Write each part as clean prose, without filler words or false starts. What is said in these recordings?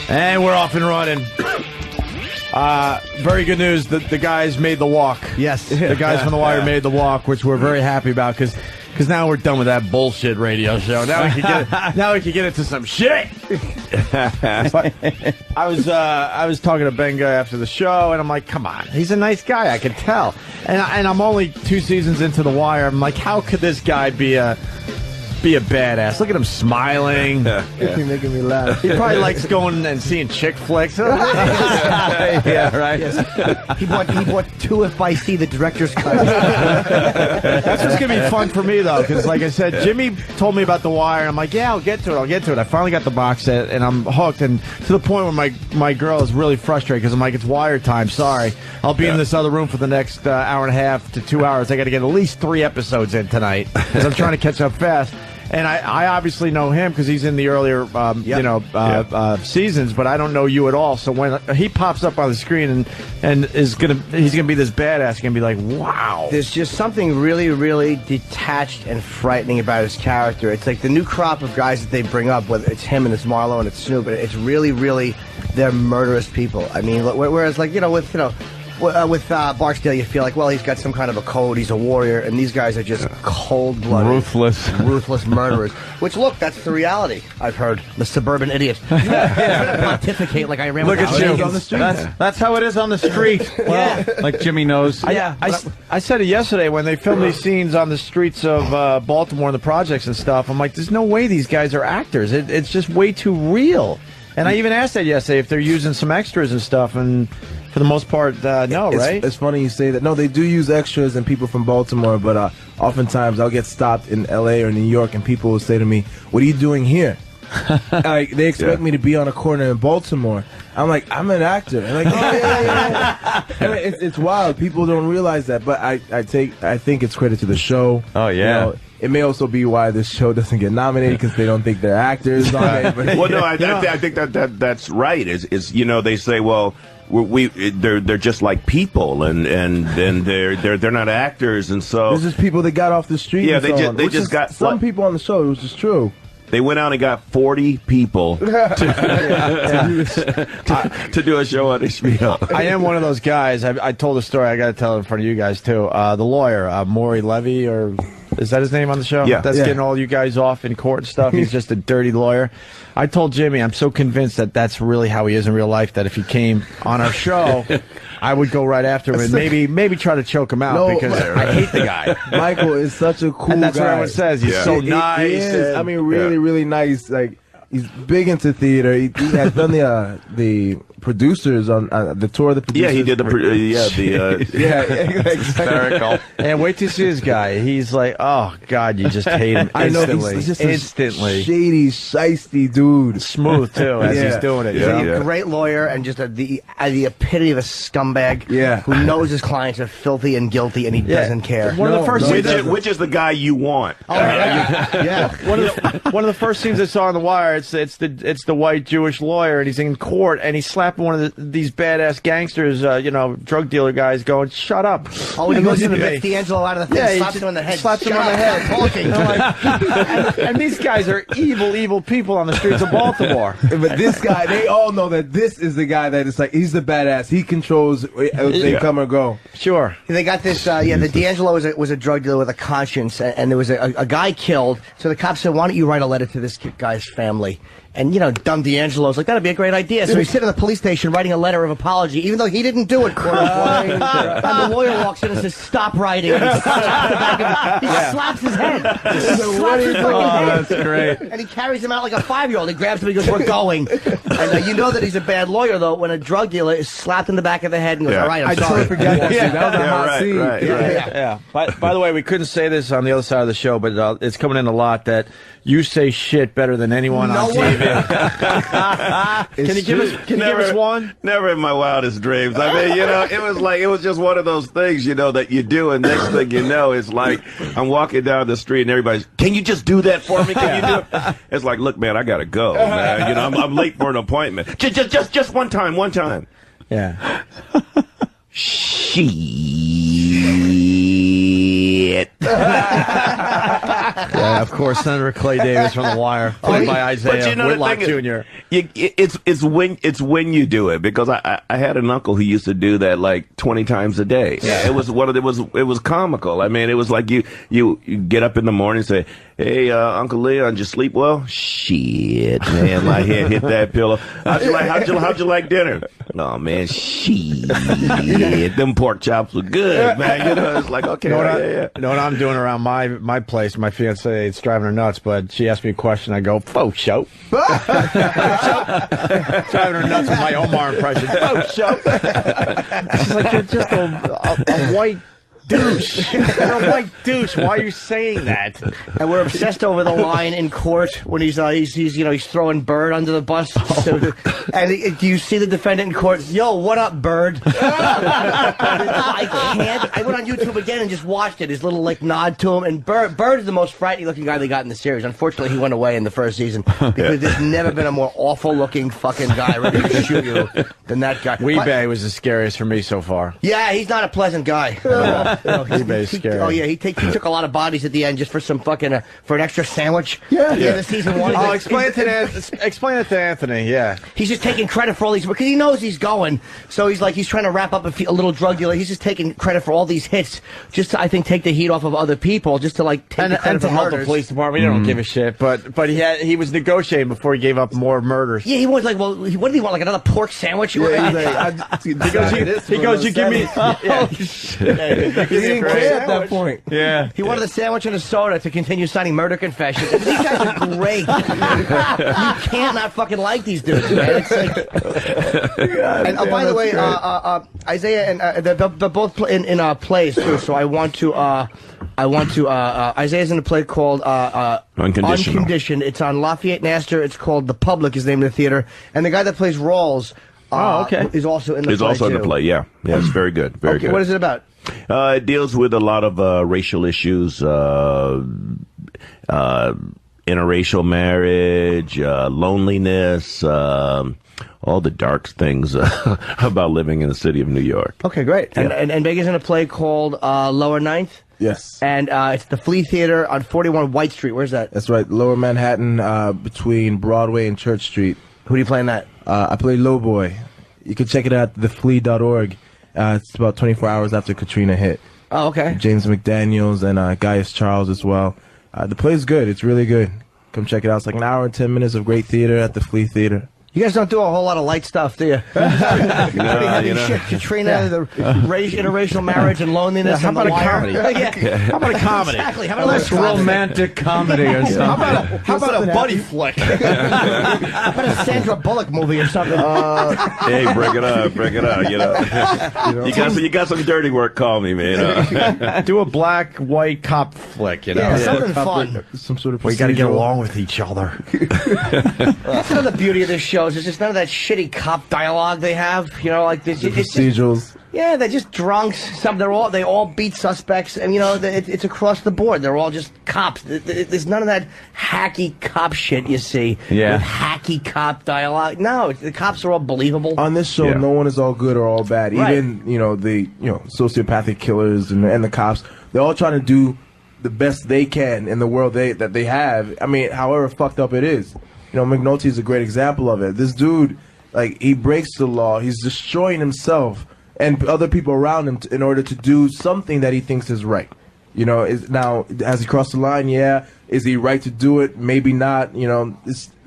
And we're off and running. Very good news. The guys made the walk. Yes. The guys from The Wire made the walk, which we're very happy about because now we're done with that bullshit radio show. Now we can get into some shit. But I was talking to Benga after the show, and I'm like, come on, he's a nice guy. I can tell. And I'm only 2 seasons into The Wire. I'm like, how could this guy be a badass? Look at him smiling. You're making me laugh. He probably likes going and seeing chick flicks. Yeah, right. Yes. He bought 2 FIC, the director's cut. That's what's gonna be fun for me though, because like I said, Jimmy told me about The Wire. I'm like, yeah, I'll get to it. I finally got the box set, and I'm hooked. And to the point where my girl is really frustrated because I'm like, it's Wire time. Sorry, I'll be in this other room for the next hour and a half to 2 hours. I got to get at least 3 episodes in tonight because I'm trying to catch up fast. And I obviously know him because he's in the earlier, seasons, but I don't know you at all. So when he pops up on the screen and he's gonna be this badass, gonna be like, wow. There's just something really, really detached and frightening about his character. It's like the new crop of guys that they bring up, whether it's him and it's Marlo and it's Snoop, it's really, really, they're murderous people. I mean, whereas with Barksdale, you feel like, well, he's got some kind of a code, he's a warrior, and these guys are just cold-blooded. Ruthless murderers. Which, look, that's the reality, I've heard. The suburban idiot. Yeah. Pontificate like I ran Look with at you. on the street. That's how it is on the street. Well, like Jimmy knows. I said it yesterday when they filmed these scenes on the streets of Baltimore and the projects and stuff. I'm like, there's no way these guys are actors. It's just way too real. And I even asked that yesterday if they're using some extras and stuff, and for the most part, no, right? It's funny you say that. No, they do use extras and people from Baltimore, but oftentimes I'll get stopped in L.A. or New York, and people will say to me, "What are you doing here?" Like they expect me to be on a corner in Baltimore. I'm like, I'm an actor. And like, yeah. I mean, it's wild. People don't realize that, but I think it's credit to the show. Oh yeah. It may also be why this show doesn't get nominated because they don't think they're actors on it. But, well, no, I think that's right. Is they say, well, they're just like people, and they're not actors, and so there's just people that got off the street. Yeah, and they just got some people on the show. It was just true. They went out and got 40 people to do a show on HBO. I am one of those guys. I told a story. I got to tell it in front of you guys too. The lawyer, Maury Levy, or is that his name on the show? Yeah. That's getting all you guys off in court and stuff. He's just a dirty lawyer. I told Jimmy, I'm so convinced that that's really how he is in real life, that if he came on our show, I would go right after him and maybe try to choke him out because I hate the guy. Michael is such a cool guy. And that's what everyone says. He's so nice. He is. I mean, really nice. Like, he's big into theater. He has done the producers on the tour of the producers. Yeah, he did hysterical. And wait till you see this guy. He's like, oh God, you just hate him instantly. I know, he's just instantly a shady, shiesty dude. Smooth too as he's doing it. He's a great lawyer and just the epitome of a scumbag. Yeah. Who knows his clients are filthy and guilty and he doesn't care. One of the first which is the guy you want? Oh yeah. One of the first scenes I saw on The Wire. It's the white Jewish lawyer, and he's in court, and he's slapping one of these badass gangsters, drug dealer guys, going, "Shut up!" Oh, he goes in and gets D'Angelo out of the thing, slaps him on the head, slaps him on the head, talking. And these guys are evil people on the streets of Baltimore. But this guy, they all know that this is the guy that is like, he's the badass. He controls if they come or go. Sure. They got this. The D'Angelo was a drug dealer with a conscience, and there was a guy killed. So the cops said, "Why don't you write a letter to this guy's family?" And, dumb D'Angelo's like, that'd be a great idea. So he's sitting at the police station writing a letter of apology, even though he didn't do it. And the lawyer walks in and says, "Stop writing." And he slaps his head. That's great. And he carries him out like a 5-year-old. He grabs him and he goes, "We're going." And you know that he's a bad lawyer, though, when a drug dealer is slapped in the back of the head and goes, "All right, I'm sorry." I totally forgot that scene. That was a hot scene. Yeah. By the way, we couldn't say this on the other side of the show, but it's coming in a lot that you say shit better than anyone on TV. Can you give us one? Never in my wildest dreams. I mean, it was just one of those things, that you do, and next thing you know, it's like I'm walking down the street and everybody's, "Can you just do that for me? Can you do it?" It's like, look, man, I gotta go, man. I'm late for an appointment. Just one time. Yeah. Shit. Yeah, of course, Senator Clay Davis from The Wire, played by Isaiah Whitlock Jr. It's when you do it, because I had an uncle who used to do that like 20 times a day. Yeah, it was comical. I mean, it was like you get up in the morning and say, "Hey, Uncle Leon, did you sleep well?" "Shit, man, my head hit that pillow." How'd you like dinner?" "Oh man, shit, them pork chops were good, man." You know, it's like, okay, You know what I'm doing around my place? My fiance, it's driving her nuts, but she asked me a question. I go, "Faux show." Driving her nuts with my Omar impression. "Faux show." She's like, "You're just a white douche. You're a white douche. Why are you saying that?" And we're obsessed over the line in court when he's throwing Bird under the bus. And do you see the defendant in court? "Yo, what up, Bird?" I can't. I went on YouTube again and just watched it. His little nod to him. And Bird is the most frightening looking guy they got in the series. Unfortunately, he went away in the first season because there's never been a more awful looking fucking guy ready to shoot you than that guy. Weebay was the scariest for me so far. Yeah, he's not a pleasant guy. Weebay's scary. Oh yeah, he took a lot of bodies at the end just for some fucking for an extra sandwich. Yeah. At the end of season 1. Oh, explain it to Anthony. Yeah, he's just taking credit for all these because he knows he's going. So he's trying to wrap up a little drug dealer. He's just taking credit for all these hits, just to, I think, take the heat off of other people, just to take the credit for help murders. the police department. They don't give a shit. But he was negotiating before he gave up more murders. Yeah, he was like, well, what did he want? Like another pork sandwich? Yeah, he goes, you give me. Oh, he didn't care at that point. Yeah, he wanted a sandwich and a soda to continue signing murder confessions. These guys are great. You can't not fucking like these dudes, man. It's like, and by the way, Isaiah and they're both in plays too. So I want to Isaiah's in a play called Unconditioned. It's on Lafayette and Astor. It's called The Public is the name of the theater, and the guy that plays Rawls is also in the play. He's also in the play. Yeah, it's very good. Very good. What is it about? It deals with a lot of racial issues, interracial marriage, loneliness, all the dark things about living in the city of New York. Okay, great. Yeah. And Vegas in a play called Lower Ninth? Yes. And it's the Flea Theater on 41 White Street. Where's that? That's right. Lower Manhattan, between Broadway and Church Street. Who do you play in that? I play Lowboy. You can check it out at theflea.org. It's about 24 hours after Katrina hit. Oh, okay. James McDaniels and Gaius Charles as well. The play's good. It's really good. Come check it out. It's like an hour and 10 minutes of great theater at the Flea Theater. You guys don't do a whole lot of light stuff, do you? Shit, Katrina, the interracial marriage and loneliness. How about a comedy? How about a comedy? Exactly. How about a less romantic comedy or something? How about a buddy flick? How about a Sandra Bullock movie or something? Hey, bring it up. You know, you got some dirty work. Call me, man. Do a black-white cop flick. You know, yeah, something fun. Some sort of. We got to get along with each other. That's another beauty of this show. There's just none of that shitty cop dialogue they have, you know, like this. Procedurals. Yeah, they're just drunks. They all beat suspects, and you know, it's across the board. They're all just cops. There's none of that hacky cop shit you see. Yeah. With hacky cop dialogue. No, the cops are all believable. On this show, no one is all good or all bad. Right. Even the sociopathic killers and the cops. They're all trying to do the best they can in the world that they have. I mean, however fucked up it is. You know, McNulty is a great example of it. This dude, he breaks the law. He's destroying himself and other people around him in order to do something that he thinks is right. You know, now, has he crossed the line? Yeah. Is he right to do it? Maybe not. You know,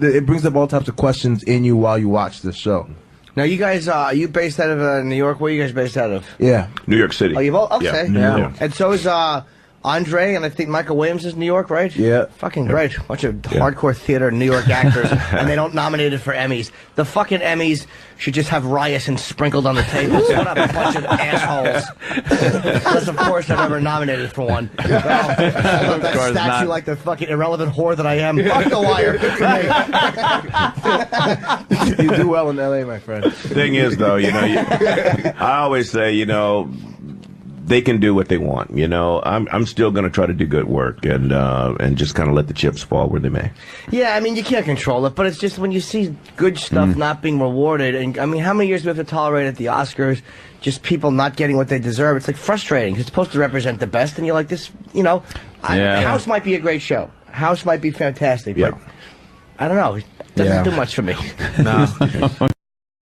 it brings up all types of questions in you while you watch this show. Now, you guys, are you based out of New York? Where are you guys based out of? Yeah. New York City. Oh, you've all, okay. Yeah. And so is Andre, and I think Michael Williams is New York, right? Yeah. Fucking great. Bunch of hardcore theater New York actors, and they don't nominate it for Emmys. The fucking Emmys should just have ryerson sprinkled on the tables. What a bunch of assholes. Unless, of course, I've ever nominated for one. Well, that statue not. Like the fucking irrelevant whore that I am. Fuck The Wire. Good for me. You do well in L.A., my friend. Thing is, though, I always say, they can do what they want. I'm still going to try to do good work and just kind of let the chips fall where they may. Yeah, I mean, you can't control it, but it's just when you see good stuff not being rewarded, and I mean, how many years do we have to tolerate at the Oscars just people not getting what they deserve? It's like frustrating. It's supposed to represent the best, and you're like, this, House might be a great show. House might be fantastic, Yeah. but I don't know. It doesn't do much for me. No.